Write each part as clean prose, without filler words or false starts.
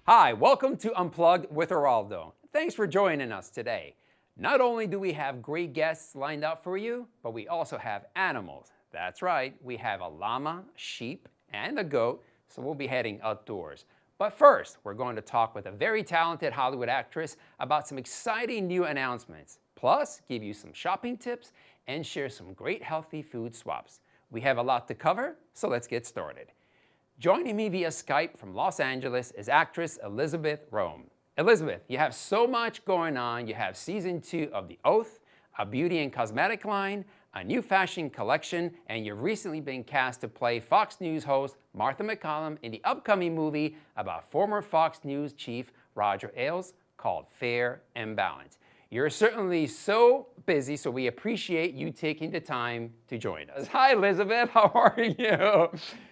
Hi, welcome to Unplugged with Eraldo. Thanks for joining us today. Not only do we have great guests lined up for you, but we also have animals. That's right, we have a llama, sheep, and a goat, so we'll be heading outdoors. But first, we're going to talk with a very talented Hollywood actress about some exciting new announcements, plus give you some shopping tips and share some great healthy food swaps. We have a lot to cover, so let's get started. Joining me via Skype from Los Angeles is actress Elisabeth Rohm. Elizabeth, you have so much going on. You have season 2 of The Oath, a beauty and cosmetic line, a new fashion collection, and you've recently been cast to play Fox News host Martha McCallum in the upcoming movie about former Fox News chief Roger Ailes called Fair and Balanced. You're certainly so busy, so we appreciate you taking the time to join us. Hi, Elizabeth. How are you?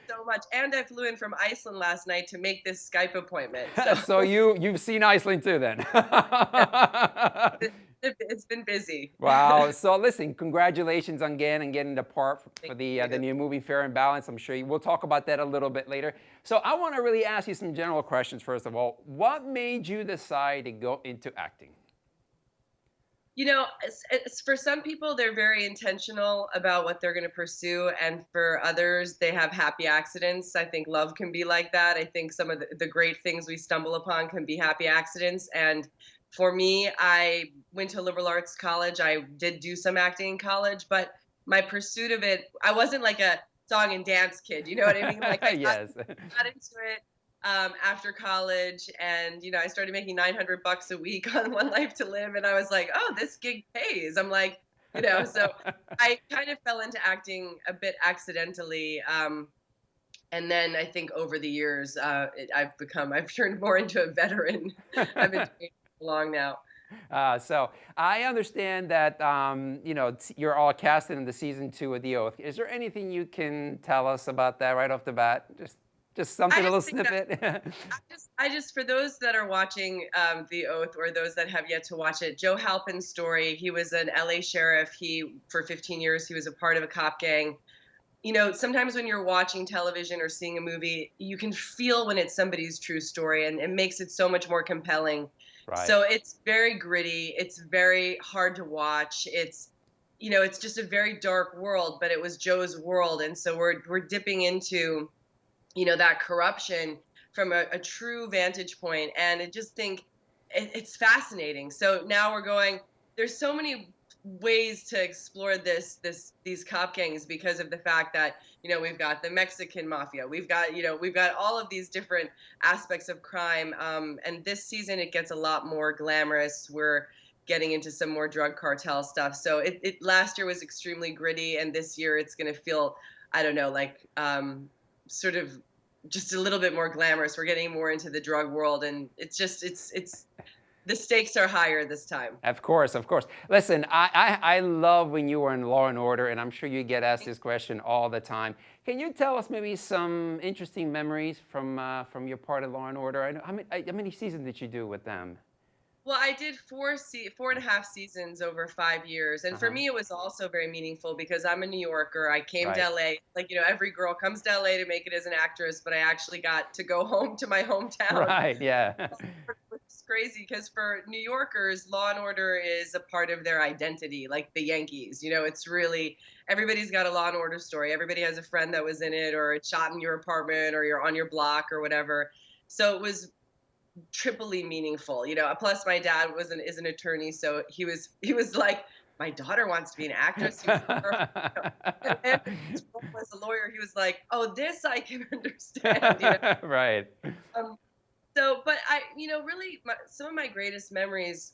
So much. And I flew in from Iceland last night to make this Skype appointment. So you've seen Iceland too then. Yeah, it's been busy. Wow. So listen, congratulations again on getting the part Thank for the you. new movie Fair and Balanced. I'm sure we'll talk about that a little bit later. So I want to really ask you some general questions first of all. What made you decide to go into acting? For some people, they're very intentional about what they're going to pursue. And for others, they have happy accidents. I think love can be like that. I think some of the great things we stumble upon can be happy accidents. And for me, I went to liberal arts college. I did do some acting in college, but my pursuit of it, I wasn't like a song and dance kid. You know what I mean? Like Yes. got into it after college, and I started making 900 bucks a week on One Life to Live, and I was like, oh, this gig pays. I'm like, so I kind of fell into acting a bit accidentally. And then I think over the years, I've turned more into a veteran. I've been doing it long now. So I understand that you're all casted in the season 2 of The Oath. Is there anything you can tell us about that right off the bat? Just I something, a just little think that snippet. I just for those that are watching The Oath, or those that have yet to watch it, Joe Halpin's story. He was an LA sheriff. He For 15 years he was a part of a cop gang. Sometimes when you're watching television or seeing a movie, you can feel when it's somebody's true story, and it makes it so much more compelling. Right. So it's very gritty. It's very hard to watch. It's just a very dark world, but it was Joe's world, and so we're dipping into that corruption from a true vantage point. And I just think it's fascinating. So now we're going, there's so many ways to explore these cop gangs, because of the fact that we've got the Mexican mafia, we've got all of these different aspects of crime. And this season it gets a lot more glamorous. We're getting into some more drug cartel stuff. So it last year was extremely gritty, and this year it's going to feel, I don't know, like sort of just a little bit more glamorous. We're getting more into the drug world, and it's the stakes are higher this time. Of course, of course. Listen, I love when you were in Law and Order, and I'm sure you get asked this question all the time. Can you tell us maybe some interesting memories from your part of Law and Order? I know, how many seasons did you do with them? Well, I did 4.5 seasons over 5 years, and for Uh-huh. me, it was also very meaningful because I'm a New Yorker. I came to Right. LA, like every girl comes to LA to make it as an actress, but I actually got to go home to my hometown. Right. Yeah. It's crazy because for New Yorkers, Law and Order is a part of their identity, like the Yankees. It's really, everybody's got a Law and Order story. Everybody has a friend that was in it, or it's shot in your apartment, or you're on your block, or whatever. So it was triply meaningful. Plus my dad is an attorney, so he was like, my daughter wants to be an actress. He was perfect. And then his role as a lawyer, he was like, oh, this I can understand. Right. Um, but really, some of my greatest memories,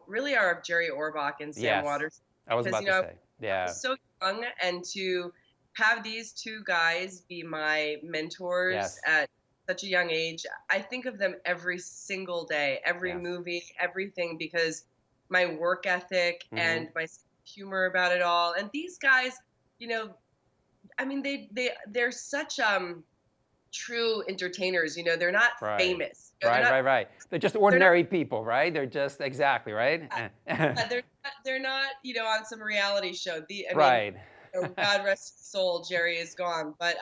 really are of Jerry Orbach and Sam Yes. Waters, I was because about to I say. Yeah. was so young, and to have these two guys be my mentors Yes. at such a young age, I think of them every single day, every Yes. movie, everything, because my work ethic Hmm. and my humor about it all. And these guys, you know, I mean, they're such true entertainers. They're not Right. famous. They're Right, not right, right. They're just they're not ordinary people, right? They're just exactly right. they're not on some reality show. I mean, Right. God rest his soul, Jerry is gone. But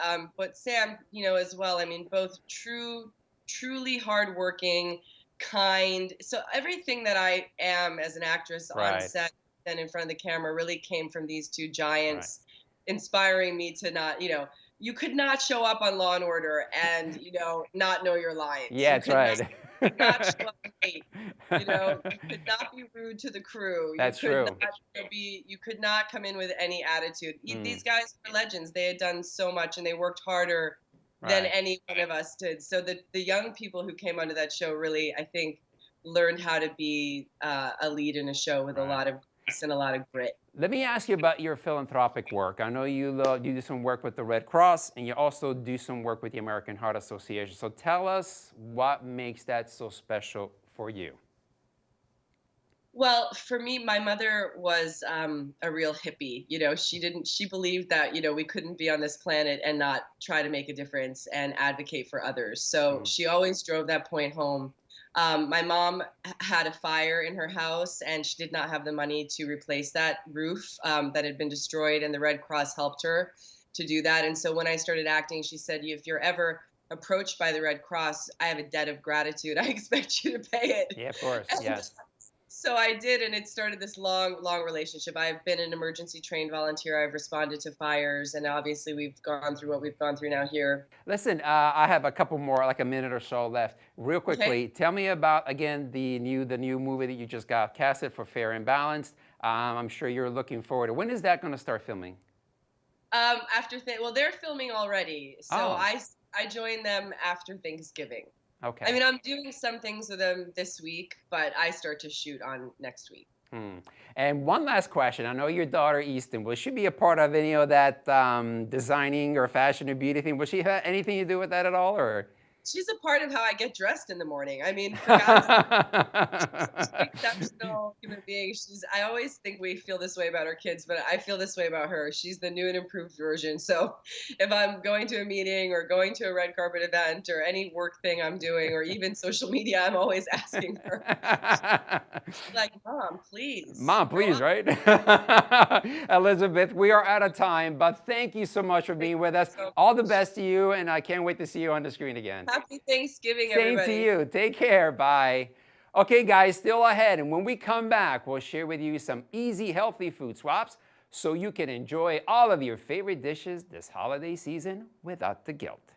Sam, as well. I mean, both true truly hardworking, kind. So everything that I am as an actress on Right. set and in front of the camera really came from these two Right. giants inspiring me to not, you could not show up on Law and Order and, not know your lines. Yeah, You that's could not right. show up late. You could not be rude to the crew. You That's could not true. you could not come in with any attitude. Mm, These guys were legends. They had done so much and they worked harder than right. any one of us did. So the young people who came onto that show really, I think, learned how to be a lead in a show with a Right. lot of grace and a lot of grit. Let me ask you about your philanthropic work. I know you do some work with the Red Cross, and you also do some work with the American Heart Association. So tell us what makes that so special for you. Well, for me, my mother was a real hippie. She believed that, we couldn't be on this planet and not try to make a difference and advocate for others. So Mm, she always drove that point home. My mom had a fire in her house and she did not have the money to replace that roof that had been destroyed, and the Red Cross helped her to do that. And so when I started acting, she said, if you're ever approached by the Red Cross, I have a debt of gratitude. I expect you to pay it. yeah, of course. And Yes. so I did, and it started this long, long relationship. I've been an emergency trained volunteer. I've responded to fires, and obviously we've gone through what we've gone through now here. Listen, I have a couple more, like a minute or so left. Real Okay. quickly, tell me about again the new movie that you just got casted for, Fair and Balanced. I'm sure you're looking forward to. When is that going to start filming? Well, they're filming already, so Oh, I joined them after Thanksgiving. I okay. mean, I'm doing some things with them this week, but I start to shoot on next week. Hmm. And one last question. I know your daughter Easton. Will she be a part of any of that designing or fashion or beauty thing? Will she have anything to do with that at all, or? She's a part of how I get dressed in the morning. I mean, for God's She's an exceptional human being. I always think we feel this way about our kids, but I feel this way about her. She's the new and improved version. So if I'm going to a meeting or going to a red carpet event or any work thing I'm doing or even social media, I'm always asking her, like, Mom, please Mom, grow please, up. right? Elizabeth, we are out of time, but thank you so much for Thank being with us. you so All the much. best to you, and I can't wait to see you on the screen again. Happy Thanksgiving, Same to everybody. you. Take care. Bye. Okay, guys, still ahead. And when we come back, we'll share with you some easy, healthy food swaps so you can enjoy all of your favorite dishes this holiday season without the guilt.